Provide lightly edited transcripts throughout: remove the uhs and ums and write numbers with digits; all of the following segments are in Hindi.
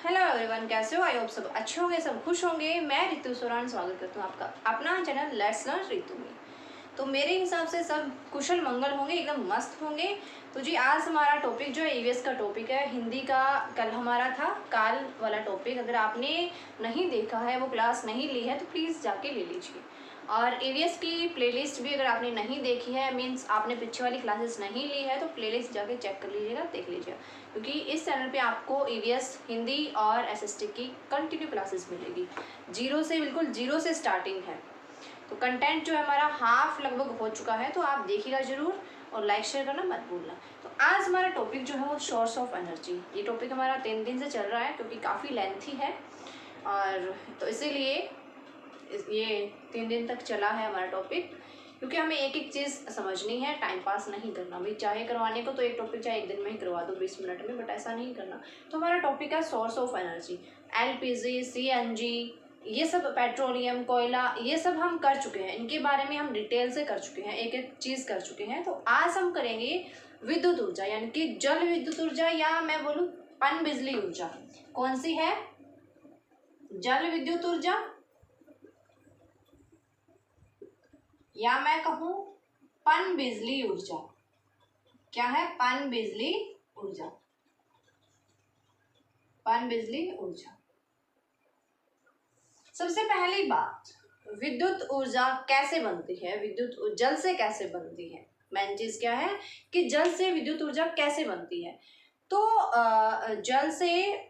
हेलो एवरीवन, कैसे हो? आई होप सब अच्छे होंगे, सब खुश होंगे। मैं रितु सोरान स्वागत करती हूँ आपका अपना चैनल लेट्स लर्न रितु में। तो मेरे हिसाब से सब कुशल मंगल होंगे, एकदम मस्त होंगे। तो जी आज हमारा टॉपिक जो है ईवीएस का टॉपिक है। हिंदी का कल हमारा था काल वाला टॉपिक। अगर आपने नहीं देखा है, वो क्लास नहीं ली है, तो प्लीज़ जाके ले लीजिए। और ईवीएस की प्लेलिस्ट भी अगर आपने नहीं देखी है, मीन्स आपने पीछे वाली क्लासेस नहीं ली है, तो प्लेलिस्ट जाके चेक कर लीजिएगा, देख लीजिएगा। क्योंकि इस चैनल पे आपको ईवीएस हिंदी और एसएसटी की कंटिन्यू क्लासेस मिलेगी। बिल्कुल जीरो से स्टार्टिंग है। तो कंटेंट जो है हमारा हाफ लगभग हो चुका है, तो आप देखिएगा ज़रूर और लाइक शेयर करना मत भूलना। तो आज हमारा टॉपिक जो है वो सोर्स ऑफ एनर्जी। ये टॉपिक हमारा 3 दिन से चल रहा है, क्योंकि काफ़ी लेंथी है, और तो इसीलिए ये 3 दिन तक चला है हमारा टॉपिक। क्योंकि हमें एक एक चीज़ समझनी है, टाइम पास नहीं करना। भाई चाहे करवाने को तो एक टॉपिक चाहे एक दिन में ही करवा दो 20 मिनट में, बट ऐसा नहीं करना। तो हमारा टॉपिक है source of energy. LPG, CNG, ये सब, पेट्रोलियम, कोयला, ये सब हम कर चुके हैं। इनके बारे में हम डिटेल से कर चुके हैं, एक एक चीज़ कर चुके हैं। तो आज हम करेंगे विद्युत ऊर्जा, यानी कि जल विद्युत ऊर्जा, या मैं बोलूँ पन बिजली ऊर्जा। कौन सी है? जल विद्युत ऊर्जा, या मैं कहूँ पन बिजली ऊर्जा। क्या है? पन बिजली ऊर्जा। पन बिजली ऊर्जा। सबसे पहली बात, विद्युत ऊर्जा कैसे बनती है? विद्युत जल से कैसे बनती है? मेन चीज क्या है कि जल से विद्युत ऊर्जा कैसे बनती है। तो जल से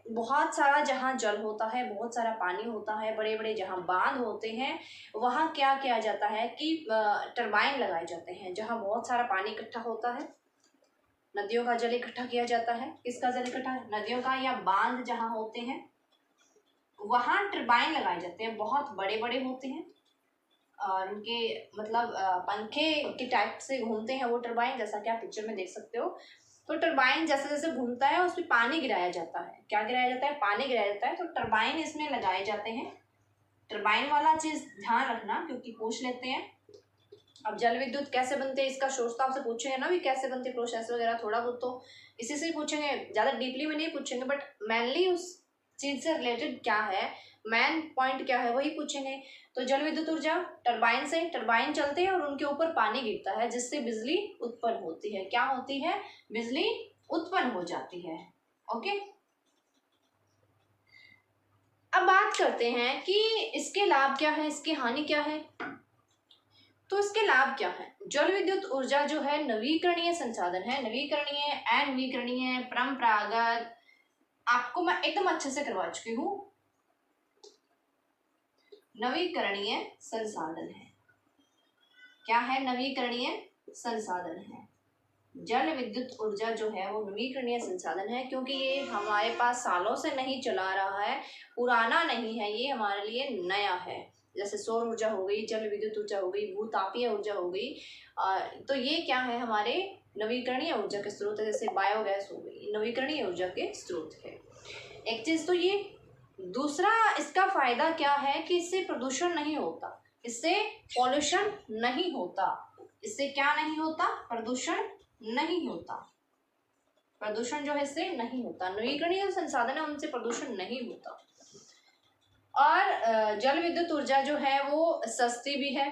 बहुत सारा, जहाँ जल होता है, बहुत सारा पानी होता है, बड़े बड़े जहाँ बांध होते हैं, वहाँ क्या किया जाता है कि टरबाइन लगाए जाते हैं। जहाँ बहुत सारा पानी इकट्ठा होता है, नदियों का जल इकट्ठा किया जाता है। किसका जल इकट्ठा? नदियों का, या बांध जहाँ होते हैं वहाँ टरबाइन लगाए जाते हैं। बहुत बड़े बड़े होते हैं और उनके मतलब पंखे के टाइप से घूमते हैं वो टरबाइन, जैसा कि आप पिक्चर में देख सकते हो। तो टरबाइन जैसे जैसे घूमता है उसमें पानी गिराया जाता है। क्या गिराया जाता है? पानी गिराया जाता है। तो टरबाइन इसमें लगाए जाते हैं। टरबाइन वाला चीज ध्यान रखना, क्योंकि पूछ लेते हैं। अब जल विद्युत कैसे बनते हैं, इसका सोर्स तो आपसे पूछेंगे ना भी, कैसे बनते प्रोसेस वगैरह, थोड़ा बहुत तो इसी से पूछेंगे, ज़्यादा डीपली में नहीं पूछेंगे, बट मेनली उस चीज से रिलेटेड क्या है, मेन पॉइंट क्या है, वही पूछेंगे। तो जल विद्युत ऊर्जा, टरबाइन से, टरबाइन चलते हैं और उनके ऊपर पानी गिरता है, जिससे बिजली उत्पन्न होती है। क्या होती है? बिजली उत्पन्न हो जाती है। ओके, अब बात करते हैं कि इसके लाभ क्या है, इसकी हानि क्या है। तो इसके लाभ क्या है? जल विद्युत ऊर्जा जो है नवीकरणीय संसाधन है। नवीकरणीय, अनवीकरणीय, परंपरागत, आपको मैं एकदम अच्छे से करवा चुकी हूँ। नवीकरणीय संसाधन है। क्या है? नवीकरणीय संसाधन है। जल विद्युत ऊर्जा जो है वो नवीकरणीय संसाधन है, क्योंकि ये हमारे पास सालों से नहीं चला रहा है, पुराना नहीं है, ये हमारे लिए नया है। जैसे सौर ऊर्जा हो गई, जल विद्युत ऊर्जा हो गई, भूतापीय ऊर्जा हो गई। तो ये क्या है? हमारे नवीकरणीय ऊर्जा के स्रोत है। जैसे बायोगैस हो गई, नवीकरणीय ऊर्जा के स्रोत है। एक चीज तो ये। दूसरा, इसका फायदा क्या है कि इससे प्रदूषण नहीं होता, इससे पॉल्यूशन नहीं होता। इससे क्या नहीं होता? प्रदूषण नहीं होता। प्रदूषण जो है इससे नहीं होता। नवीकरणीय संसाधन है, उनसे प्रदूषण नहीं होता। और जल विद्युत ऊर्जा जो है वो सस्ती भी है।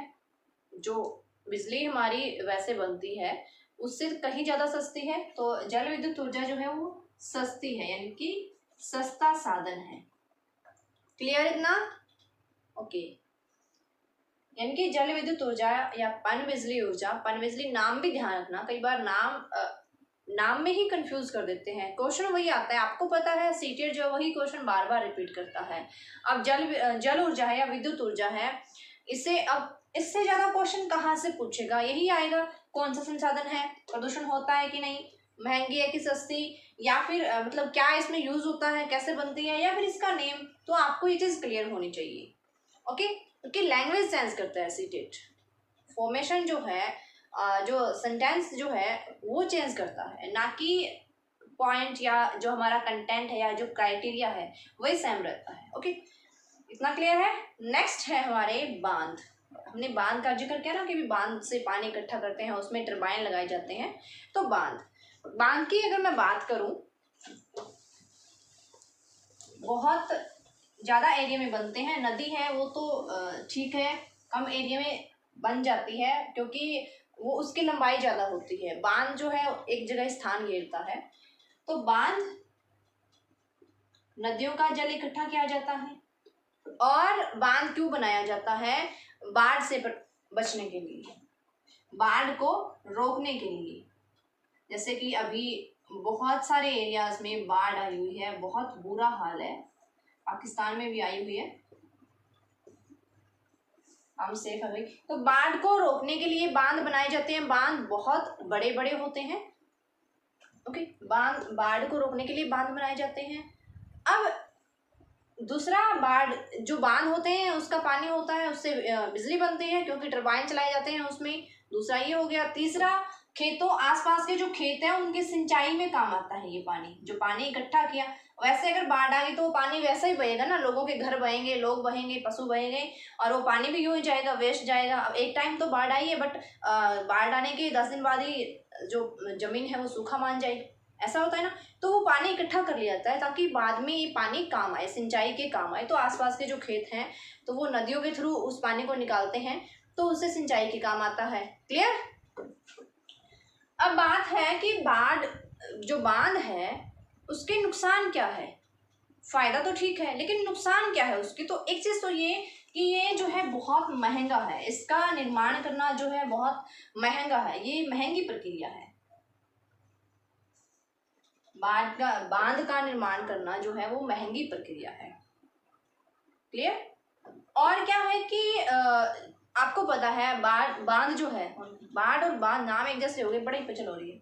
जो बिजली हमारी वैसे बनती है उससे कहीं ज्यादा सस्ती है। तो जल विद्युत ऊर्जा जो है वो सस्ती है, यानी कि सस्ता साधन है। क्लियर इतना? ओके। यानी कि जल विद्युत ऊर्जा या पन बिजली ऊर्जा, पन बिजली नाम भी ध्यान रखना, कई बार नाम में ही कंफ्यूज कर देते हैं। क्वेश्चन वही आता है, आपको पता है सीटेट जो वही क्वेश्चन बार बार रिपीट करता है। अब जल ऊर्जा है या विद्युत ऊर्जा है, इसे अब इससे ज्यादा क्वेश्चन कहाँ से पूछेगा? यही आएगा, कौन सा संसाधन है, प्रदूषण होता है कि नहीं, महंगी है कि सस्ती, या फिर मतलब क्या इसमें यूज होता है, कैसे बनती है, या फिर इसका नेम। तो आपको ये चीज क्लियर होनी चाहिए। ओके, क्योंकि लैंग्वेज सेंस करता है सीटेट। फॉर्मेशन जो है, जो सेंटेंस जो है वो चेंज करता है, ना कि पॉइंट या जो हमारा कंटेंट है या जो क्राइटेरिया है वही सेम रहता है। ओके, इतना क्लियर है? नेक्स्ट है हमारे बांध। हमने बांध का जिक्र किया ना कि भी बांध से पानी इकट्ठा करते हैं, उसमें टरबाइन लगाए जाते हैं। तो बांध की अगर मैं बात करूं, बहुत ज़्यादा एरिया में बनते हैं। नदी है वो तो ठीक है, कम एरिया में बन जाती है क्योंकि वो उसकी लंबाई ज़्यादा होती है। बांध जो है एक जगह स्थान घेरता है। तो बांध नदियों का जल इकट्ठा किया जाता है। और बांध क्यों बनाया जाता है? बाढ़ से बचने के लिए, बाढ़ को रोकने के लिए। जैसे कि अभी बहुत सारे एरियाज में बाढ़ आई हुई है, बहुत बुरा हाल है, पाकिस्तान में भी आई हुई है, हम सेफ है भाई। तो बाढ़ को रोकने के लिए बांध बनाए जाते हैं। बांध बहुत बड़े बड़े होते हैं। ओके, बाढ़ को रोकने के लिए बांध बनाए जाते हैं। अब दूसरा, बाढ़ जो बांध होते हैं उसका पानी होता है, उससे बिजली बनती है क्योंकि टरबाइन चलाए जाते हैं उसमें। दूसरा ये हो गया। तीसरा, खेतों आसपास के जो खेत हैं उनकी सिंचाई में काम आता है ये पानी। जो पानी इकट्ठा किया, वैसे अगर बाढ़ आ गई तो वो पानी वैसा ही बहेगा ना, लोगों के घर बहेंगे, लोग बहेंगे, पशु बहेंगे, और वो पानी भी यूं ही जाएगा, वेस्ट जाएगा। अब एक टाइम तो बाढ़ आई है, बट बाढ़ आने के 10 दिन बाद ही जो जमीन है वो सूखा मान जाएगी, ऐसा होता है ना। तो वो पानी इकट्ठा कर लिया जाता है ताकि बाद में ये पानी काम आए, सिंचाई के काम आए। तो आसपास के जो खेत हैं तो वो नदियों के थ्रू उस पानी को निकालते हैं, तो उससे सिंचाई के काम आता है। क्लियर? अब बात है कि बाढ़ जो बांध है उसके नुकसान क्या है। फायदा तो ठीक है, लेकिन नुकसान क्या है उसकी? तो एक चीज तो ये कि ये जो है बहुत महंगा है, इसका निर्माण करना जो है बहुत महंगा है, ये महंगी प्रक्रिया है। बांध का निर्माण करना जो है वो महंगी प्रक्रिया है। क्लियर? और क्या है कि आपको पता है बांध जो है, बाढ़ और बांध नाम एक जैसे हो गए, बड़ी पचल हो रही है।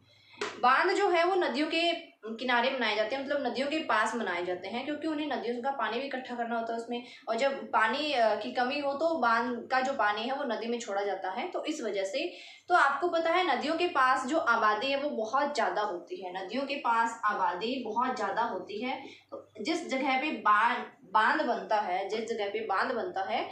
बांध जो है वो नदियों के किनारे बनाए जाते हैं, मतलब नदियों के पास बनाए जाते हैं, क्योंकि उन्हें नदियों का पानी भी इकट्ठा करना होता है उसमें। और जब पानी की कमी हो तो बांध का जो पानी है वो नदी में छोड़ा जाता है, तो इस वजह से। तो आपको पता है नदियों के पास जो आबादी है वो बहुत ज़्यादा होती है, नदियों के पास आबादी बहुत ज़्यादा होती है। तो जिस जगह पे बांध बनता है, जिस जगह पे बांध बनता है,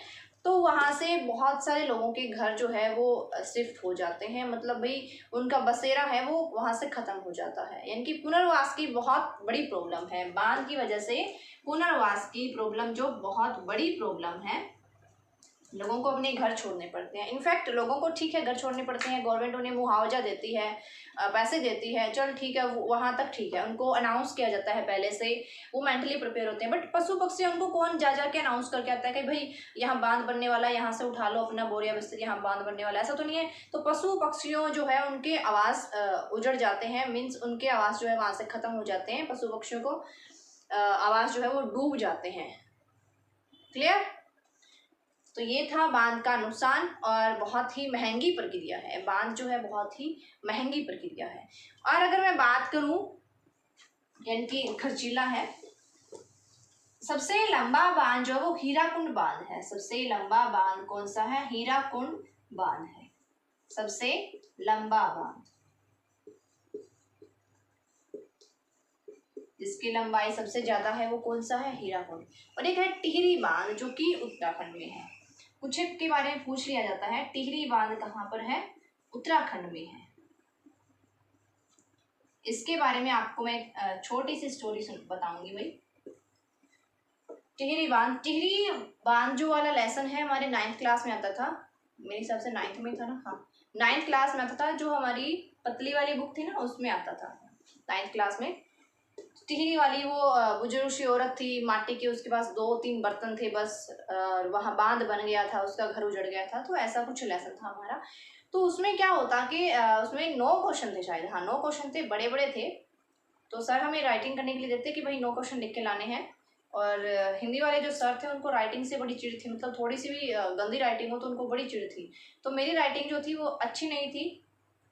तो वहाँ से बहुत सारे लोगों के घर जो है वो शिफ्ट हो जाते हैं, मतलब भाई उनका बसेरा है वो वहाँ से ख़त्म हो जाता है। यानी कि पुनर्वास की बहुत बड़ी प्रॉब्लम है, बांध की वजह से पुनर्वास की प्रॉब्लम जो बहुत बड़ी प्रॉब्लम है, लोगों को अपने घर छोड़ने पड़ते हैं। इनफैक्ट लोगों को ठीक है घर छोड़ने पड़ते हैं, गवर्नमेंट उन्हें मुआवजा देती है, पैसे देती है, चल ठीक है, वहाँ तक ठीक है, उनको अनाउंस किया जाता है पहले से, वो मेंटली प्रिपेयर होते हैं। बट पशु पक्षी उनको कौन जा के अनाउंस करके आता है कि भाई यहाँ बांध बनने वाला है, यहाँ से उठा लो अपना बोरिया बिस्तर, यहाँ बांध बनने वाला है, ऐसा तो नहीं है। तो पशु पक्षियों जो है उनके आवास उजड़ जाते हैं, मीन्स उनके आवास जो है वहाँ से ख़त्म हो जाते हैं, पशु पक्षियों को आवास जो है वो डूब जाते हैं। क्लियर? तो ये था बांध का नुकसान, और बहुत ही महंगी प्रक्रिया है। बांध जो है बहुत ही महंगी प्रक्रिया है। और अगर मैं बात करूं, यानी कि खर्चीला है, सबसे लंबा बांध जो है वो हीराकुंड बांध है। सबसे लंबा बांध कौन सा है? हीराकुंड बांध है सबसे लंबा बांध, जिसकी लंबाई सबसे ज्यादा है वो कौन सा है? हीराकुंड। और एक है टिहरी बांध जो कि उत्तराखंड में है। कुछ के बारे में पूछ लिया जाता है, टिहरी बांध कहाँ पर है? उत्तराखंड में है। इसके बारे में आपको मैं छोटी सी स्टोरी बताऊंगी भाई। टिहरी बांध जो वाला लेसन है हमारे 9th क्लास में आता था, मेरे हिसाब से 9th में था ना, हाँ 9th क्लास में आता था, जो हमारी पतली वाली बुक थी ना उसमें आता था 9th क्लास में। टिहरी वाली वो बुजुर्ग सी औरत थी माटी की, उसके पास 2-3 बर्तन थे बस, वहाँ बांध बन गया था, उसका घर उजड़ गया था, तो ऐसा कुछ लेसन था हमारा। तो उसमें क्या होता कि उसमें 9 क्वेश्चन थे शायद, हाँ 9 क्वेश्चन थे, बड़े बड़े थे। तो सर हमें राइटिंग करने के लिए देते कि भाई 9 क्वेश्चन लिख के लाने हैं। और हिंदी वाले जो सर थे उनको राइटिंग से बड़ी चिढ़ थी, मतलब थोड़ी सी भी गंदी राइटिंग हो तो उनको बड़ी चिढ़ थी। तो मेरी राइटिंग जो थी वो अच्छी नहीं थी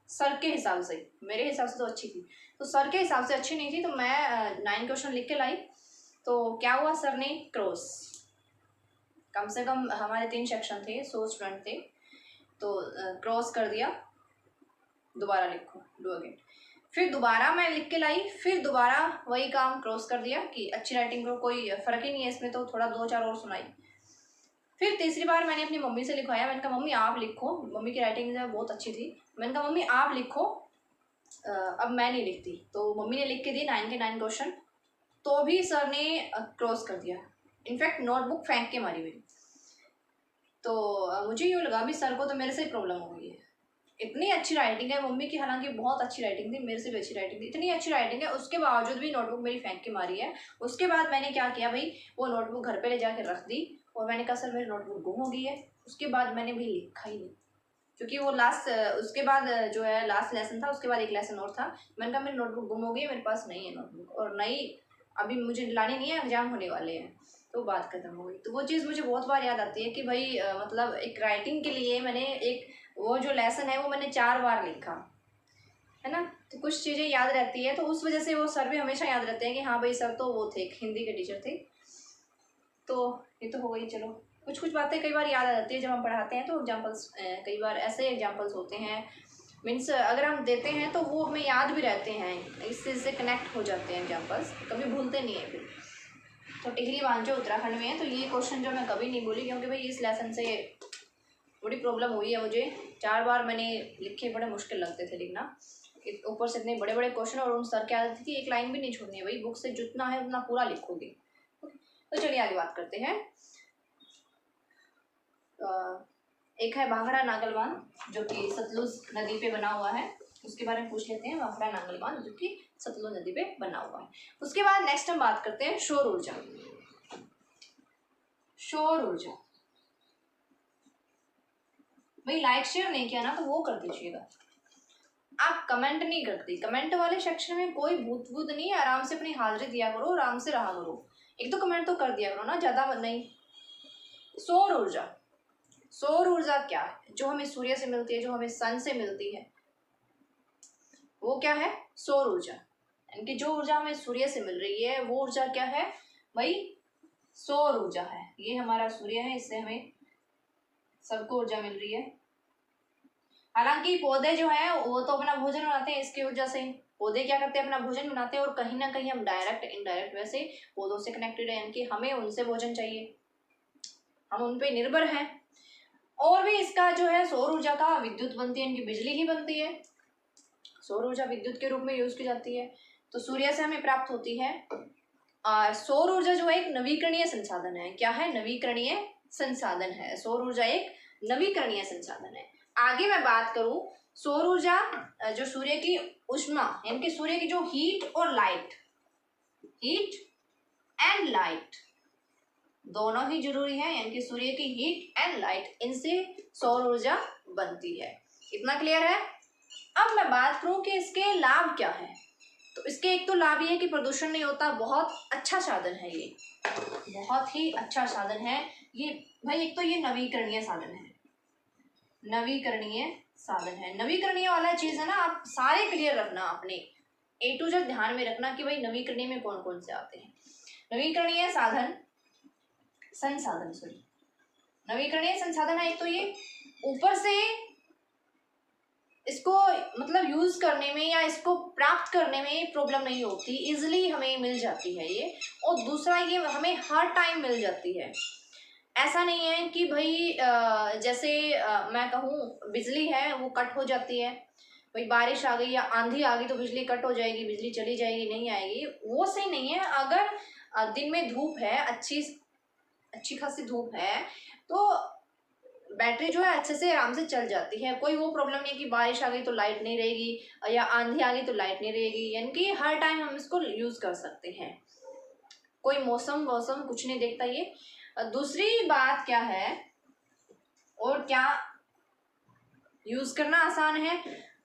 सर के हिसाब से, मेरे हिसाब से तो अच्छी थी, तो सर के हिसाब से अच्छी नहीं थी। तो मैं 9 क्वेश्चन लिख के लाई, तो क्या हुआ, सर ने क्रॉस, कम से कम हमारे 3 सेक्शन थे, 100 स्टूडेंट थे, तो क्रॉस कर दिया, दोबारा लिखो, डू अगेन। फिर दोबारा मैं लिख के लाई, फिर दोबारा वही काम, क्रॉस कर दिया कि अच्छी राइटिंग को कोई फ़र्क ही नहीं है इसमें, तो थोड़ा 2-4 और सुनाई। फिर तीसरी बार मैंने अपनी मम्मी से लिखवाया, मैंने कहा मम्मी आप लिखो, मम्मी की राइटिंग जो है बहुत अच्छी थी, मैंने कहा मम्मी आप लिखो, अब मैं नहीं लिखती। तो मम्मी ने लिख के दी 9 के 9 क्वेश्चन। तो भी सर ने क्रॉस कर दिया, इनफैक्ट नोटबुक फेंक के मारी मेरी। तो मुझे यूँ लगा भी सर को तो मेरे से प्रॉब्लम हो गई है। इतनी अच्छी राइटिंग है मम्मी की, हालांकि बहुत अच्छी राइटिंग थी, मेरे से भी अच्छी राइटिंग थी, इतनी अच्छी राइटिंग है, उसके बावजूद भी नोटबुक मेरी फेंक के मारी है। उसके बाद मैंने क्या किया भाई, वो नोटबुक घर पे ले जाकर रख दी और मैंने कहा सर मेरी नोटबुक गुम हो गई है। उसके बाद मैंने भी लिखा ही नहीं, क्योंकि वो लास्ट उसके बाद जो है लास्ट लेसन था, उसके बाद एक लेसन और था। मैंने कहा मेरी नोटबुक गुम हो गई है, मेरे पास नहीं है नोटबुक, और नई अभी मुझे लानी नहीं है, एग्जाम होने वाले हैं। तो बात खत्म हो गई। तो वो चीज़ मुझे बहुत बार याद आती है कि भाई मतलब एक राइटिंग के लिए मैंने एक वो जो लेसन है वो मैंने 4 बार लिखा है ना। तो कुछ चीज़ें याद रहती है, तो उस वजह से वो सर भी हमेशा याद रहते हैं कि हाँ भाई सर तो वो थे, हिंदी के टीचर थे। तो ये तो हो गई। चलो कुछ कुछ बातें कई बार याद आ जाती है जब हम पढ़ाते हैं, तो एग्जाम्पल्स कई बार ऐसे एग्जाम्पल्स होते हैं, मीन्स अगर हम देते हैं तो वो हमें याद भी रहते हैं, इससे से कनेक्ट हो जाते हैं एग्जाम्पल्स, कभी भूलते नहीं है फिर। तो टिहरी बांझो उत्तराखंड में है, तो ये क्वेश्चन जो मैं कभी नहीं भूली, क्योंकि भाई इस लेसन से बड़ी प्रॉब्लम हुई है मुझे। 4 बार मैंने लिखे, बड़े मुश्किल लगते थे लिखना, ऊपर से इतने बड़े बड़े क्वेश्चन, और उन सर की आदत थी कि एक लाइन भी नहीं छोड़नी है भाई, बुक से जितना है उतना पूरा लिखोगे। तो चलिए आगे बात करते हैं। एक है भांगड़ा नागल बांध जो कि सतलुज नदी पे बना हुआ है, उसके बारे में पूछ लेते हैं। भांगड़ा नागल बांध जो कि सतलुज नदी पे बना हुआ है। उसके बाद नेक्स्ट हम बात करते हैं सौर ऊर्जा। सौर ऊर्जा भाई लाइक शेयर नहीं किया ना तो वो कर दीजिएगा। आप कमेंट नहीं करते, कमेंट वाले सेक्शन में कोई भूत भूत नहीं है, आराम से अपनी हाजिरी दिया करो, आराम से रहा करो, एक तो कमेंट तो कर दिया करो ना, ज़्यादा नहीं। सौर ऊर्जा, सौर ऊर्जा क्या है? जो हमें सूर्य से मिलती है, जो हमें सन से मिलती है, वो क्या है? सौर ऊर्जा। यानी कि जो ऊर्जा हमें सूर्य से मिल रही है वो ऊर्जा क्या है भाई? सौर ऊर्जा है। ये हमारा सूर्य है, इससे हमें सबको ऊर्जा मिल रही है। हालांकि पौधे जो है वो तो अपना भोजन बनाते हैं इसकी ऊर्जा से। पौधे क्या करते हैं? अपना भोजन बनाते हैं, और कहीं ना कहीं हम डायरेक्ट इनडायरेक्ट वैसे पौधों से कनेक्टेड है, यानी कि हमें उनसे भोजन चाहिए, हम उन पे निर्भर हैं। और भी इसका जो है सौर ऊर्जा का विद्युत बनती है, इनकी बिजली ही बनती है। सौर ऊर्जा विद्युत के रूप में यूज की जाती है, तो सूर्य से हमें प्राप्त होती है। सौर ऊर्जा जो है एक नवीकरणीय संसाधन है। क्या है? नवीकरणीय संसाधन है। सौर ऊर्जा एक नवीकरणीय संसाधन है। आगे मैं बात करूं, सौर ऊर्जा जो सूर्य की ऊष्मा, यानी कि सूर्य की जो हीट और लाइट, हीट एंड लाइट दोनों ही जरूरी है, यानी कि सूर्य की हीट एंड लाइट, इनसे सौर ऊर्जा बनती है। इतना क्लियर है? अब मैं बात करूं कि इसके लाभ क्या है, तो इसके एक तो लाभ ये है कि प्रदूषण नहीं होता, बहुत अच्छा साधन है ये, बहुत ही अच्छा साधन है ये भाई। एक तो ये नवीकरणीय साधन है, नवीकरणीय साधन है। नवीकरणीय वाला चीज है ना, आप सारे क्लियर रखना, अपने A to Z ध्यान में रखना कि भाई नवीकरणीय में कौन कौन से आते हैं। नवीकरणीय साधन संसाधन, सॉरी, नवीकरणीय संसाधन है एक तो ये, ऊपर से इसको मतलब यूज करने में या इसको प्राप्त करने में प्रॉब्लम नहीं होती, इजिली हमें मिल जाती है ये। और दूसरा ये हमें हर टाइम मिल जाती है। ऐसा नहीं है कि भाई जैसे मैं कहूँ बिजली है वो कट हो जाती है, भाई बारिश आ गई या आंधी आ गई तो बिजली कट हो जाएगी, बिजली चली जाएगी, नहीं आएगी, वो सही नहीं है। अगर दिन में धूप है, अच्छी खासी धूप है, तो बैटरी जो है अच्छे से आराम से चल जाती है, कोई वो प्रॉब्लम नहीं है कि बारिश आ गई तो लाइट नहीं रहेगी या आंधी आ गई तो लाइट नहीं रहेगी, यानी कि हर टाइम हम इसको यूज कर सकते हैं, कोई मौसम कुछ नहीं देखता ये। दूसरी बात क्या है, और क्या यूज करना आसान है,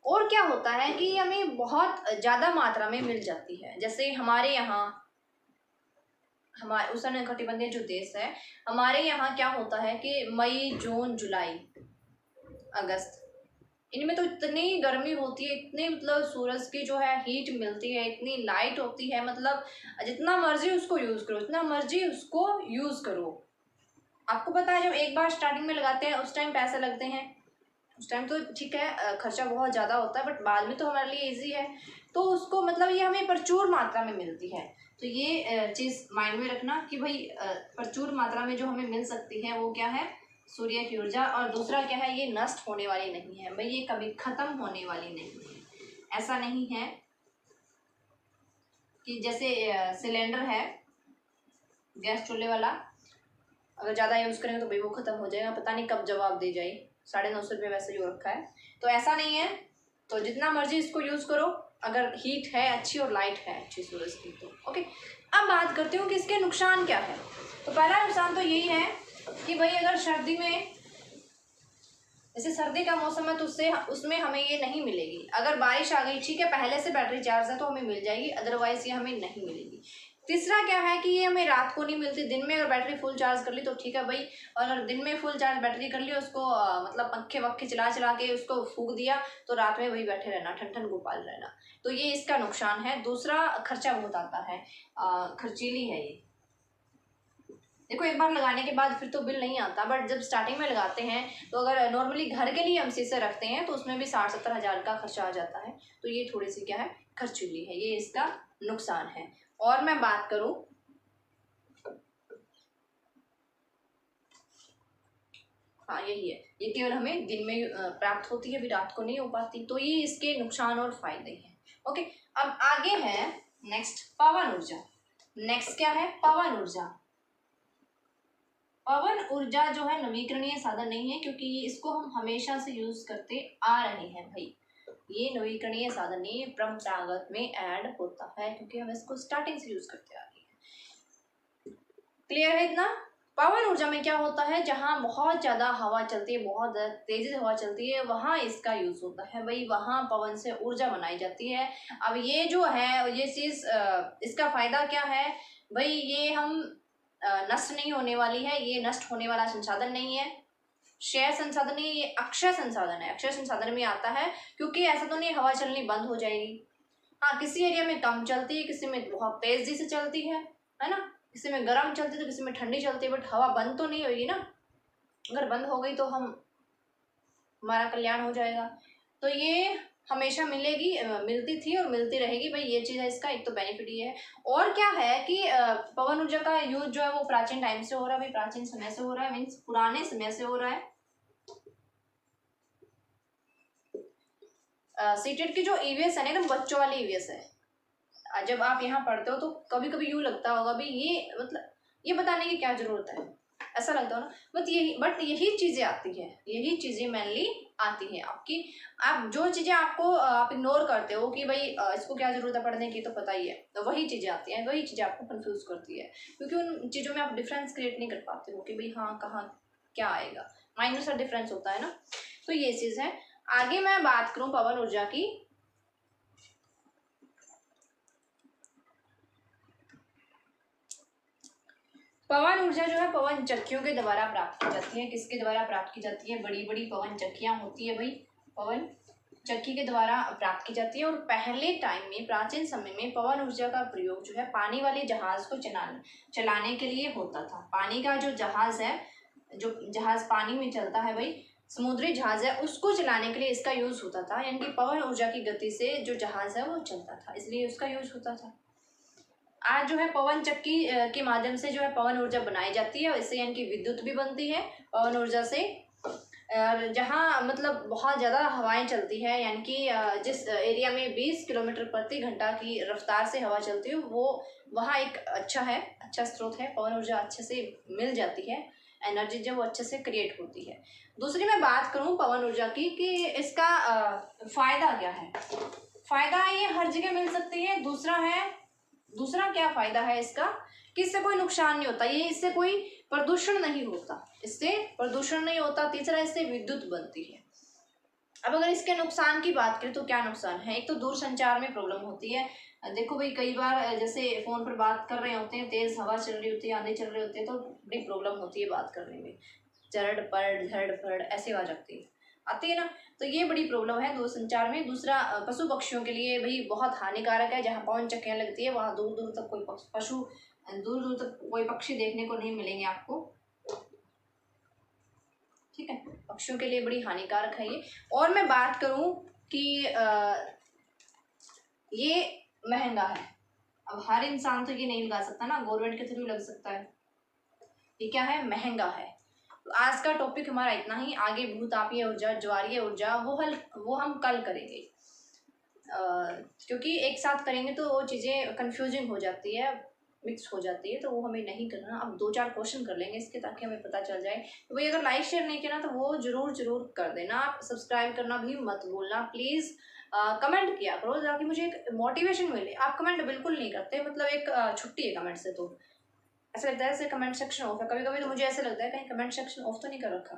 और क्या होता है कि हमें बहुत ज्यादा मात्रा में मिल जाती है। जैसे हमारे यहाँ, हमारे उष्णकटिबंधीय जो देश है, हमारे यहाँ क्या होता है कि मई, जून, जुलाई, अगस्त, इनमें तो इतनी गर्मी होती है, इतनी मतलब सूरज की जो है हीट मिलती है, इतनी लाइट होती है, मतलब जितना मर्जी उसको यूज करो, जितना मर्जी उसको यूज करो। आपको पता है जब एक बार स्टार्टिंग में लगाते हैं उस टाइम पैसे लगते हैं, उस टाइम तो ठीक है खर्चा बहुत ज़्यादा होता है, बट बाद में तो हमारे लिए इजी है, तो उसको मतलब ये हमें प्रचुर मात्रा में मिलती है। तो ये चीज़ माइंड में रखना कि भाई प्रचुर मात्रा में जो हमें मिल सकती है वो क्या है? सूर्य की ऊर्जा। और दूसरा क्या है? ये नष्ट होने वाली नहीं है भाई, ये कभी ख़त्म होने वाली नहीं है, ऐसा नहीं है। कि जैसे सिलेंडर है गैस चूल्हे वाला, अगर ज़्यादा यूज़ करेंगे तो भाई वो ख़त्म हो जाएगा, पता नहीं कब जवाब दे जाए। 950 रुपये वैसे ही रखा है, तो ऐसा नहीं है। तो जितना मर्जी इसको यूज़ करो, अगर हीट है अच्छी और लाइट है अच्छी सूरज की तो ओके। अब बात करती हूँ कि इसके नुकसान क्या है। तो पहला नुकसान तो यही है कि भाई अगर सर्दी में, जैसे सर्दी का मौसम है तो उसमें हमें ये नहीं मिलेगी। अगर बारिश आ गई ठीक है, पहले से बैटरी चार्ज है तो हमें मिल जाएगी, अदरवाइज ये हमें नहीं मिलेगी। तीसरा क्या है कि ये हमें रात को नहीं मिलती। दिन में अगर बैटरी फुल चार्ज कर ली तो ठीक है भाई, और अगर दिन में फुल चार्ज बैटरी कर ली, उसको मतलब पंखे वक्खे चला चला के उसको फूक दिया तो रात में वही बैठे रहना, ठन ठन गोपाल रहना। तो ये इसका नुकसान है। दूसरा, खर्चा बहुत आता है, खर्चीली है ये। देखो एक बार लगाने के बाद फिर तो बिल नहीं आता, बट जब स्टार्टिंग में लगाते हैं तो अगर नॉर्मली घर के लिए हम शीशे रखते हैं तो उसमें भी 60-70 हज़ार का खर्चा आ जाता है। तो ये थोड़ी सी क्या है, खर्चीली है, ये इसका नुकसान है। और मैं बात करूं, हाँ यही है, ये केवल हमें दिन में प्राप्त होती है, अभी रात को नहीं हो पाती। तो ये इसके नुकसान और फायदे हैं। ओके, अब आगे है नेक्स्ट पवन ऊर्जा। नेक्स्ट क्या है, पवन ऊर्जा। पवन ऊर्जा जो है नवीकरणीय साधन नहीं है, क्योंकि इसको हम हमेशा से यूज करते आ रहे हैं भाई। ये नवीकरणीय साधन नहीं है, परंपरागत में ऐड होता है, क्योंकि हम इसको स्टार्टिंग से यूज करते आ रहे हैं। क्लियर है इतना। पवन ऊर्जा में क्या होता है, जहाँ बहुत ज़्यादा हवा चलती है, बहुत तेज़ी से हवा चलती है, वहाँ इसका यूज़ होता है भाई, वहाँ पवन से ऊर्जा बनाई जाती है। अब ये जो है, ये चीज़ इसका फ़ायदा क्या है भाई, ये हम नष्ट नहीं होने वाली है, ये नष्ट होने वाला संसाधन नहीं है, क्षय संसाधन नहीं, ये अक्षय संसाधन है। अक्षय संसाधन में आता है, क्योंकि ऐसा तो नहीं हवा चलनी बंद हो जाएगी। हाँ, किसी एरिया में कम चलती है, किसी में बहुत तेजी से चलती है ना, किसी में गर्म चलती है तो किसी में ठंडी चलती है, बट हवा बंद तो नहीं होगी ना। अगर बंद हो गई तो हमारा कल्याण हो जाएगा। तो ये हमेशा मिलेगी, मिलती थी और मिलती रहेगी भाई, ये चीज़ है इसका। एक तो बेनिफिट ये है। और क्या है कि पवन ऊर्जा का यूज जो है वो प्राचीन टाइम से हो रहा है भाई, प्राचीन समय से हो रहा है, मीन्स पुराने समय से हो रहा है। सीटेट की जो ईवीएस है ना, एकदम बच्चों वाली ईवीएस है। जब आप यहाँ पढ़ते हो तो कभी कभी यूँ लगता होगा भाई, ये मतलब ये बताने की क्या जरूरत है, ऐसा लगता हो ना। बट यही चीज़ें आती है, यही चीज़ें मेनली आती है आपकी। आप जो चीज़ें आप इग्नोर करते हो कि भाई इसको क्या ज़रूरत है पढ़ने की, तो पता ही है, तो वही चीज़ें आती हैं, वही चीज़ें आपको कंफ्यूज करती है, क्योंकि उन चीज़ों में आप डिफरेंस क्रिएट नहीं कर पाते हो कि भाई हाँ कहाँ क्या आएगा, माइनर सा डिफरेंस होता है ना। तो ये चीज़ है। आगे मैं बात करूँ पवन ऊर्जा की, पवन ऊर्जा जो है पवन चक्कियों के द्वारा प्राप्त की जाती है। किसके द्वारा प्राप्त की जाती है, बड़ी बड़ी पवन चक्कियां होती है भाई, पवन चक्की के द्वारा प्राप्त की जाती है। और पहले टाइम में, प्राचीन समय में पवन ऊर्जा का प्रयोग जो है पानी वाले जहाज को चलाने के लिए होता था। पानी का जो जहाज है, जो जहाज पानी में चलता है भाई, समुद्री जहाज है, उसको चलाने के लिए इसका यूज होता था। यानी कि पवन ऊर्जा की गति से जो जहाज है वो चलता था, इसलिए उसका यूज होता था। आज जो है पवन चक्की के माध्यम से जो है पवन ऊर्जा बनाई जाती है, इससे यानी कि विद्युत भी बनती है पवन ऊर्जा से। जहाँ मतलब बहुत ज़्यादा हवाएं चलती है, यानी कि जिस एरिया में 20 किलोमीटर प्रति घंटा की रफ्तार से हवा चलती है, वो वहाँ एक अच्छा स्रोत है, पवन ऊर्जा अच्छे से मिल जाती है, एनर्जी जो वो अच्छे से क्रिएट होती है। दूसरी मैं बात करूँ पवन ऊर्जा की कि इसका फ़ायदा क्या है। फ़ायदा ये हर जगह मिल सकती है। दूसरा क्या फायदा है इसका कि इससे कोई नुकसान नहीं होता, ये इससे कोई प्रदूषण नहीं होता, इससे प्रदूषण नहीं होता। तीसरा, इससे विद्युत बनती है। अब अगर इसके नुकसान की बात करें तो क्या नुकसान है, एक तो दूर संचार में प्रॉब्लम होती है। देखो भाई, कई बार जैसे फोन पर बात कर रहे होते हैं, तेज हवा चल रही होती है, आंधी चल रही होती है, तो बड़ी प्रॉब्लम होती है बात करने में, चरड़ पड़ धड़ फड़ ऐसी आवाज आती है ना। तो ये बड़ी प्रॉब्लम है दूर संचार में। दूसरा, पशु पक्षियों के लिए भाई बहुत हानिकारक है। जहाँ पवन चक्कियाँ लगती है वहाँ दूर दूर तक कोई दूर दूर तक कोई पक्षी देखने को नहीं मिलेंगे आपको, ठीक है, पक्षियों के लिए बड़ी हानिकारक है ये। और मैं बात करूँ कि ये महंगा है। अब हर इंसान तो ये नहीं लगा सकता ना, गवर्नमेंट के थ्रू लग सकता है। ये क्या है, महंगा है। तो आज का टॉपिक हमारा इतना ही। आगे भूतापीय ऊर्जा, ज्वारीय ऊर्जा वो हम कल करेंगे। क्योंकि एक साथ करेंगे तो वो चीज़ें कंफ्यूजिंग हो जाती है, मिक्स हो जाती है, तो वो हमें नहीं करना। अब 2-4 क्वेश्चन कर लेंगे इसके, ताकि हमें पता चल जाए। तो भाई अगर लाइक शेयर नहीं किया ना तो वो ज़रूर कर देना। आप सब्सक्राइब करना भी मत भूलना प्लीज़। कमेंट किया करो ताकि मुझे एक मोटिवेशन मिले। आप कमेंट बिल्कुल नहीं करते, मतलब एक छुट्टी है कमेंट से, तो ऐसा लगता है जैसे कमेंट सेक्शन ऑफ है। कभी कभी तो मुझे ऐसा लगता है कहीं कमेंट सेक्शन ऑफ तो नहीं कर रखा,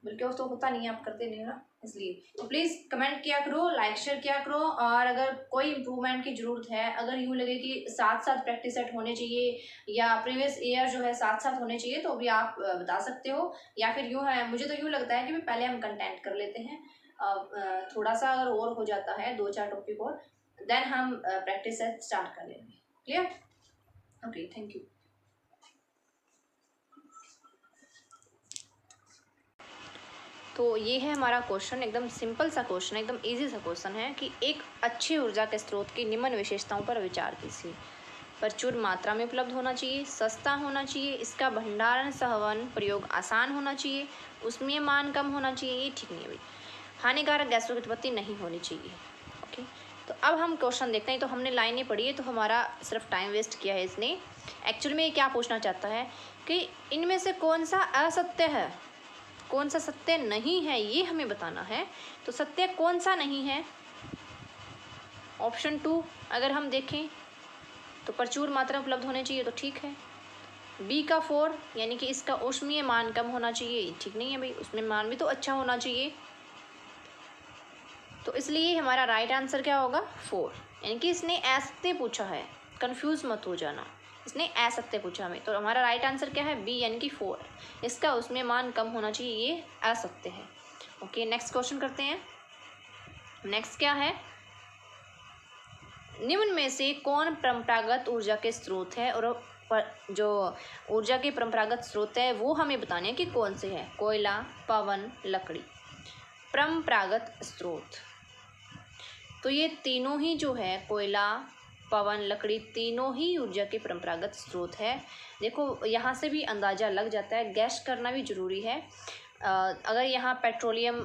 बल्कि ऑफ तो होता नहीं है, आप करते नहीं हो ना, इसलिए। तो प्लीज़ कमेंट किया करो, लाइक शेयर किया करो। और अगर कोई इम्प्रूवमेंट की ज़रूरत है, अगर यूँ लगे कि साथ साथ प्रैक्टिस सेट होने चाहिए या प्रीवियस ईयर जो है साथ साथ होने चाहिए, तो भी आप बता सकते हो। या फिर यूँ है, मुझे तो यूँ लगता है कि पहले हम कंटेंट कर लेते हैं, थोड़ा सा अगर और हो जाता है 2-4 टॉपिक और, देन हम प्रैक्टिस सेट स्टार्ट कर लेंगे। क्लियर? Okay, thank you. तो ये है हमारा क्वेश्चन, एकदम सिंपल सा क्वेश्चन, एकदम इजी सा क्वेश्चन है कि एक अच्छी ऊर्जा के स्रोत की निम्न विशेषताओं पर विचार कीजिए। प्रचुर मात्रा में उपलब्ध होना चाहिए, सस्ता होना चाहिए, इसका भंडारण सहवन प्रयोग आसान होना चाहिए, उसमें मान कम होना चाहिए, ये ठीक नहीं है भाई, हानिकारक गैसों की उत्पत्ति नहीं होनी चाहिए। ओके, तो अब हम क्वेश्चन देखते हैं। तो हमने लाइनें पढ़ी है, तो हमारा सिर्फ टाइम वेस्ट किया है इसने। एक्चुअली में ये क्या पूछना चाहता है कि इनमें से कौन सा असत्य है, कौन सा सत्य नहीं है, ये हमें बताना है। तो सत्य कौन सा नहीं है? ऑप्शन 2 अगर हम देखें तो प्रचुर मात्रा में उपलब्ध होने चाहिए, तो ठीक है। बी का 4 यानी कि इसका ऊष्मीय मान कम होना चाहिए, ठीक नहीं है भाई, उसमें मान भी तो अच्छा होना चाहिए। तो इसलिए हमारा राइट आंसर क्या होगा? 4, यानी कि इसने असत्य पूछा है, कंफ्यूज मत हो जाना, इसने असत्य पूछा हमें। तो हमारा राइट आंसर क्या है? बी, यानी कि 4, इसका उसमें मान कम होना चाहिए, ये असत्य है। ओके, नेक्स्ट क्वेश्चन करते हैं। नेक्स्ट क्या है? निम्न में से कौन परंपरागत ऊर्जा के स्रोत है, और जो ऊर्जा के परंपरागत स्रोत है वो हमें बताने हैं कि कौन से हैं। कोयला, पवन, लकड़ी। परंपरागत स्रोत, तो ये तीनों ही जो है, कोयला, पवन, लकड़ी, तीनों ही ऊर्जा के परंपरागत स्रोत है। देखो यहाँ से भी अंदाज़ा लग जाता है, गैस करना भी ज़रूरी है। अगर यहाँ पेट्रोलियम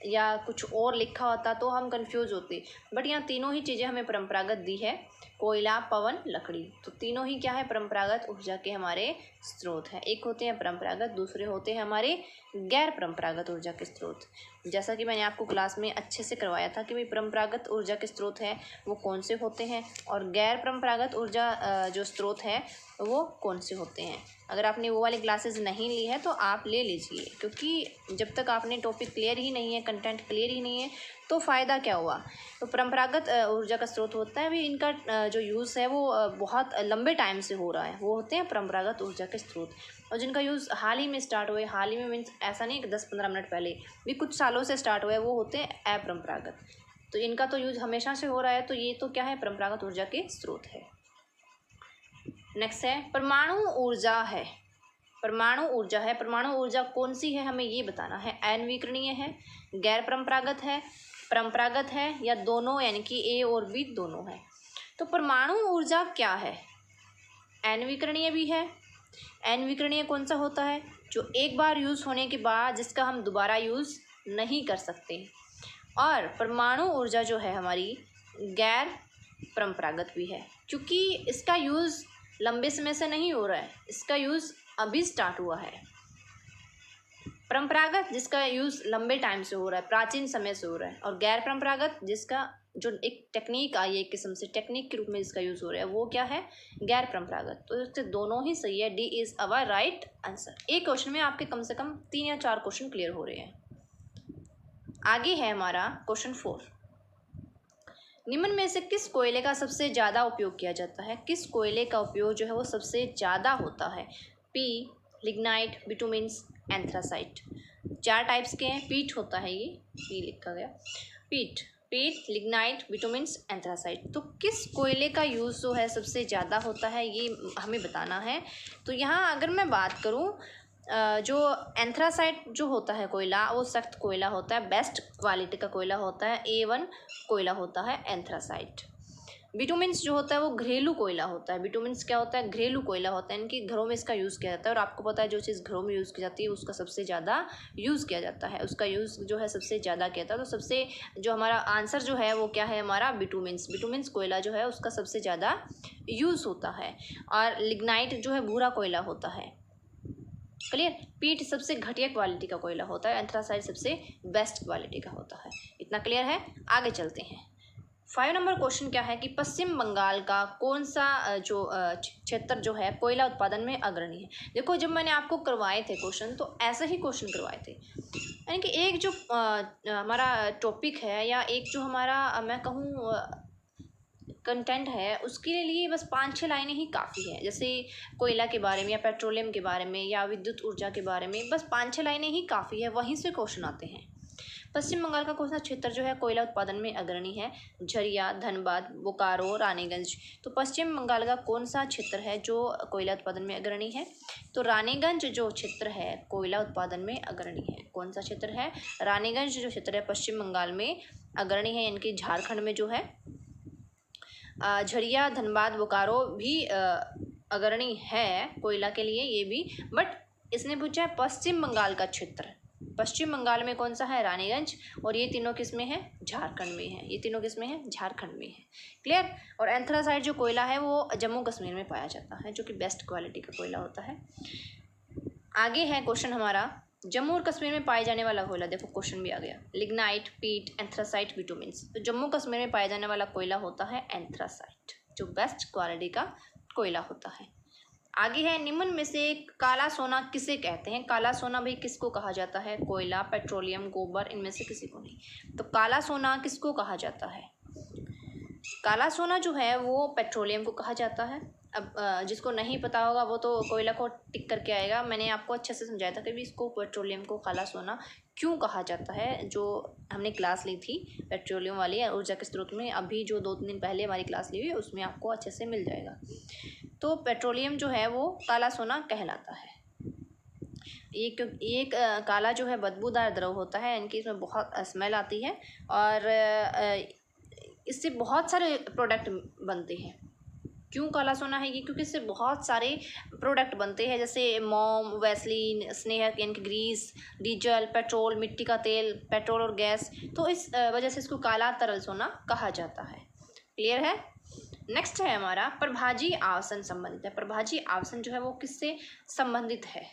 या कुछ और लिखा होता तो हम कंफ्यूज होते, बट यहाँ तीनों ही चीज़ें हमें परंपरागत दी है, कोयला, पवन, लकड़ी। तो तीनों ही क्या है? परंपरागत ऊर्जा के हमारे स्रोत हैं। एक होते हैं परंपरागत, दूसरे होते हैं हमारे गैर परंपरागत ऊर्जा के स्रोत। जैसा कि मैंने आपको क्लास में अच्छे से करवाया था कि भाई परंपरागत ऊर्जा के स्रोत हैं वो कौन से होते हैं, और गैर परंपरागत ऊर्जा जो स्रोत है वो कौन से होते हैं। अगर आपने वो वाली क्लासेस नहीं ली है तो आप ले लीजिए, क्योंकि जब तक आपने टॉपिक क्लियर ही नहीं है, कंटेंट क्लियर ही नहीं है, तो फ़ायदा क्या हुआ। तो परंपरागत ऊर्जा का स्रोत होता है भी, इनका जो यूज़ है वो बहुत लंबे टाइम से हो रहा है, वो होते हैं परंपरागत ऊर्जा के स्रोत। और जिनका यूज़ हाल ही में स्टार्ट हुए, हाल ही में मीन्स ऐसा नहीं कि 10-15 मिनट पहले, भी कुछ सालों से स्टार्ट हुआ है, वो होते हैं अपरंपरागत। तो इनका तो यूज़ हमेशा से हो रहा है, तो ये तो क्या है? परंपरागत ऊर्जा के स्रोत है। नेक्स्ट है परमाणु ऊर्जा है। परमाणु ऊर्जा है, परमाणु ऊर्जा कौन सी है हमें ये बताना है। अनविकरणीय है, गैर परंपरागत है, परंपरागत है, या दोनों, यानी कि ए और बी दोनों है। तो परमाणु ऊर्जा क्या है? अनविकरणीय भी है। अनविकरणीय कौन सा होता है? जो एक बार यूज़ होने के बाद जिसका हम दोबारा यूज़ नहीं कर सकते। और परमाणु ऊर्जा जो है हमारी गैर परंपरागत भी है, क्योंकि इसका यूज़ लंबे समय से नहीं हो रहा है, इसका यूज़ अभी स्टार्ट हुआ है। परंपरागत जिसका यूज़ लंबे टाइम से हो रहा है, प्राचीन समय से हो रहा है, और गैर परंपरागत जिसका जो एक टेक्निक आई है, एक किस्म से टेक्निक के रूप में जिसका यूज़ हो रहा है, वो क्या है? गैर परंपरागत। तो इससे दोनों ही सही है, D is our right answer. एक क्वेश्चन में आपके कम से कम 3 या 4 क्वेश्चन क्लियर हो रहे हैं। आगे है हमारा क्वेश्चन 4। निम्न में से किस कोयले का सबसे ज़्यादा उपयोग किया जाता है? किस कोयले का उपयोग जो है वो सबसे ज़्यादा होता है? P, lignite, bitumens, anthracite. 4 types के हैं, पीट होता है ये लिखा गया, पीट, लिग्नाइट, बिटुमिन्स, एंथ्रासाइट। तो किस कोयले का यूज़ जो है सबसे ज़्यादा होता है ये हमें बताना है। तो यहाँ अगर मैं बात करूँ, जो एंथ्रासाइट जो होता है कोयला, वो सख्त कोयला होता है, बेस्ट क्वालिटी का कोयला होता है, A1 कोयला होता है एंथ्रासाइट। बिटुमिन्स जो होता है वो घरेलू कोयला होता है। बिटुमिन्स क्या होता है? घरेलू कोयला होता है, इनकी घरों में इसका यूज़ किया जाता है। और आपको पता है जो चीज़ घरों में यूज़ की जाती है उसका सबसे ज़्यादा यूज़ किया जाता है, उसका यूज़ जो है सबसे ज़्यादा किया जाता है। तो सबसे जो हमारा आंसर जो है वो क्या है हमारा? बिटुमिन्स। बिटुमिन्स कोयला जो है उसका सबसे ज़्यादा यूज़ होता है। और लिग्नाइट जो है भूरा कोयला होता है। क्लियर? पीट सबसे घटिया क्वालिटी का कोयला होता है, एंथ्रासाइट सबसे बेस्ट क्वालिटी का होता है। इतना क्लियर है? आगे चलते हैं। 5 नंबर क्वेश्चन क्या है कि पश्चिम बंगाल का कौन सा जो क्षेत्र जो है कोयला उत्पादन में अग्रणी है। देखो जब मैंने आपको करवाए थे क्वेश्चन तो ऐसे ही क्वेश्चन करवाए थे, यानी कि एक जो हमारा टॉपिक है या एक जो हमारा मैं कहूँ कंटेंट है उसके लिए बस 5-6 लाइनें ही काफ़ी है। जैसे कोयला के बारे में या पेट्रोलियम के बारे में या विद्युत ऊर्जा के बारे में बस 5-6 लाइनें ही काफ़ी है, वहीं से क्वेश्चन आते हैं। पश्चिम बंगाल का कौन सा क्षेत्र जो है कोयला उत्पादन में अग्रणी है? झरिया, धनबाद, बोकारो, रानीगंज। तो पश्चिम बंगाल का कौन सा क्षेत्र है जो कोयला उत्पादन में अग्रणी है? तो रानीगंज जो क्षेत्र है कोयला उत्पादन में अग्रणी है। कौन सा क्षेत्र है? रानीगंज जो क्षेत्र है पश्चिम बंगाल में अग्रणी है, यानी कि झारखंड में जो है। झरिया, धनबाद, बोकारो भी अग्रणी है कोयला के लिए, ये भी। बट इसने पूछा है पश्चिम बंगाल का क्षेत्र। पश्चिम बंगाल में कौन सा है? रानीगंज। और ये तीनों किस में है? झारखंड में है। ये तीनों किस में है? झारखंड में है। क्लियर? और एंथ्रासाइट जो कोयला है वो जम्मू कश्मीर में पाया जाता है, जो कि बेस्ट क्वालिटी का कोयला होता है। आगे है क्वेश्चन हमारा, जम्मू और कश्मीर में पाए जाने वाला कोयला। देखो क्वेश्चन भी आ गया, लिग्नाइट, पीट, एंथ्रासाइट, बिटुमिन्स। तो जम्मू कश्मीर में पाया जाने वाला कोयला होता है एंथ्रासाइट, जो बेस्ट क्वालिटी का कोयला होता है। आगे है, निम्न में से काला सोना किसे कहते हैं? काला सोना भाई किसको कहा जाता है? कोयला, पेट्रोलियम, गोबर, इनमें से किसी को नहीं। तो काला सोना किसको कहा जाता है? काला सोना जो है वो पेट्रोलियम को कहा जाता है। अब जिसको नहीं पता होगा वो तो कोयला को टिक करके आएगा। मैंने आपको अच्छे से समझाया था कि भी इसको पेट्रोलियम को काला सोना क्यों कहा जाता है, जो हमने क्लास ली थी पेट्रोलियम वाली ऊर्जा के स्रोत में। अभी जो 2-3 दिन पहले हमारी क्लास ली हुई उसमें आपको अच्छे से मिल जाएगा। तो पेट्रोलियम जो है वो काला सोना कहलाता है। एक काला जो है बदबूदार द्रव होता है, यानी कि इसमें बहुत स्मेल आती है और इससे बहुत सारे प्रोडक्ट बनते हैं। क्यों काला सोना है ये? क्योंकि इससे बहुत सारे प्रोडक्ट बनते हैं, जैसे मोम, वैसलीन, स्नेह यानी कि ग्रीस, डीजल, पेट्रोल, मिट्टी का तेल, पेट्रोल और गैस। तो इस वजह से इसको काला तरल सोना कहा जाता है। क्लियर है? नेक्स्ट है हमारा प्रभाजी आवासन संबंधित है। प्रभाजी आवासन जो है वो किससे संबंधित है?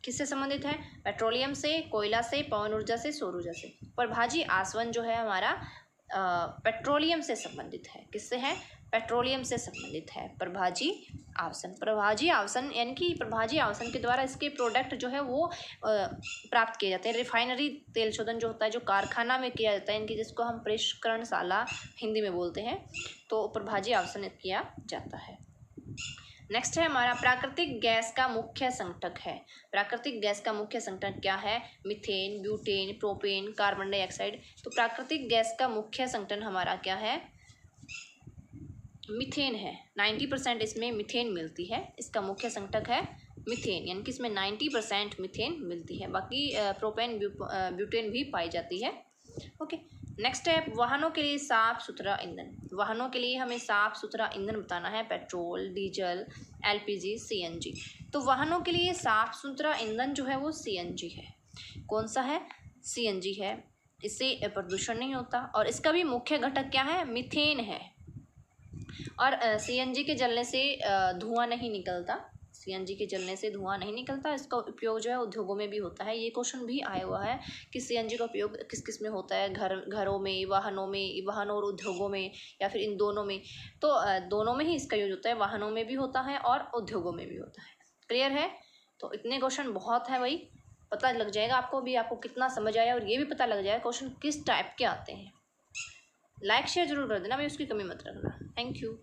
किससे संबंधित है? पेट्रोलियम से, कोयला से, पवन ऊर्जा से, सौर ऊर्जा से। प्रभाजी आसवन जो है हमारा पेट्रोलियम से संबंधित है। किससे है? पेट्रोलियम से संबंधित है प्रभाजी आवासन। प्रभाजी आवासन यानी कि प्रभाजी आवासन के द्वारा इसके प्रोडक्ट जो है वो प्राप्त किए जाते हैं। रिफाइनरी तेल शोधन जो होता है जो कारखाना में किया जाता है, इनकी जिसको हम परिष्करणशाला हिंदी में बोलते हैं, तो प्रभाजी आवासन किया जाता है। नेक्स्ट है हमारा प्राकृतिक गैस का मुख्य संगठक है। प्राकृतिक गैस का मुख्य संगठक क्या है? Methane, butane, propane, carbon dioxide. तो प्राकृतिक गैस का मुख्य संगठन हमारा क्या है? मीथेन है। 90% इसमें मीथेन मिलती है। इसका मुख्य संगठक है मीथेन, यानी कि इसमें 90% मीथेन मिलती है। बाकी प्रोपेन, ब्यूटेन भी पाई जाती है। ओके, नेक्स्ट है वाहनों के लिए साफ सुथरा ईंधन। वाहनों के लिए हमें साफ सुथरा ईंधन बताना है, पेट्रोल, डीजल, एलपीजी, सीएनजी। तो वाहनों के लिए साफ सुथरा ईंधन जो है वो सीएनजी है। कौन सा है? सीएनजी है। इससे प्रदूषण नहीं होता और इसका भी मुख्य घटक क्या है? मीथेन है। और सीएनजी के जलने से धुआं नहीं निकलता। सीएनजी के जलने से धुआं नहीं निकलता। इसका उपयोग जो है उद्योगों में भी होता है। ये क्वेश्चन भी आया हुआ है कि सीएनजी का उपयोग किस किस में होता है? घरों में, वाहनों और उद्योगों में, या फिर इन दोनों में? तो दोनों में ही इसका यूज होता है। वाहनों में भी होता है और उद्योगों में भी होता है। क्लियर है? तो इतने क्वेश्चन बहुत है भाई, पता लग जाएगा आपको भी आपको कितना समझ आया, और ये भी पता लग जाएगा क्वेश्चन किस टाइप के आते हैं। लाइक शेयर जरूर कर देना भाई, उसकी कमी मत रखना। Thank you.